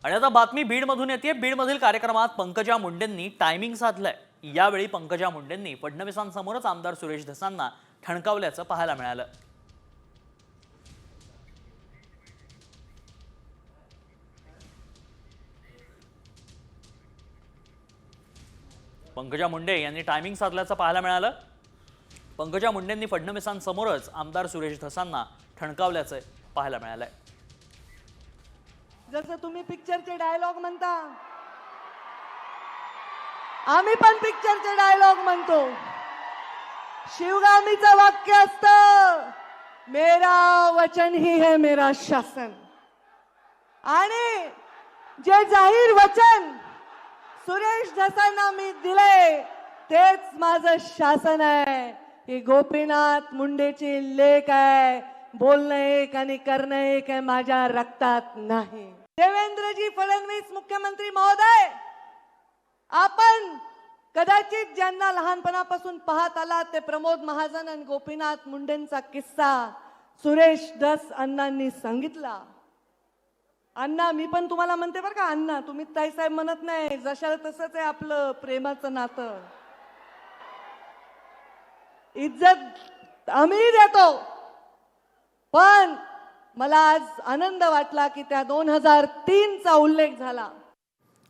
आणि आता बातमी बीडमधून येते। बीडमधील कार्यक्रमात पंकजा मुंडेंनी टायमिंग साधलंय। यावेळी पंकजा मुंडेंनी फडणवीसांसमोरच आमदार सुरेश धसांना ठणकावल्याचं पाहायला मिळालं। पंकजा मुंडे यांनी टायमिंग साधल्याचं पाहायला मिळालं। पंकजा मुंडेंनी फडणवीसांसमोरच आमदार सुरेश धसांना ठणकावल्याचं पाहायला मिळालंय। जसं तुम्ही पिक्चरचे डायलॉग म्हणता, आम्ही पण पिक्चरचे डायलॉग म्हणतो। शिवगामीचं वाक्य असतं, मेरा वचन ही है मेरा शासन। आणि जे जाहीर वचन सुरेश धसांना मी दिले तेच माझं शासन आहे। ही गोपीनाथ मुंडेची लेख आहे। बोलणं एक आणि करणं एक आहे, माझ्या रक्तात नाही। देवेंद्रजी फडणवीस मुख्यमंत्री महोदय, आपण कदाचित ज्यांना लहानपणापासून पाहत आलात ते प्रमोद महाजन आणि गोपीनाथ मुंडेंचा किस्सा सुरेश धस अण्णांनी सांगितला। अण्णा, मी पण तुम्हाला म्हणते बरं का अण्णा, तुम्ही ताईसाहेब म्हणत नाही, जशाला तसंच आहे आपलं प्रेमाचं नातं। इज्जत आम्ही देतो, पण मला आज आनंद वाटला की त्या 2003चा उल्लेख झाला।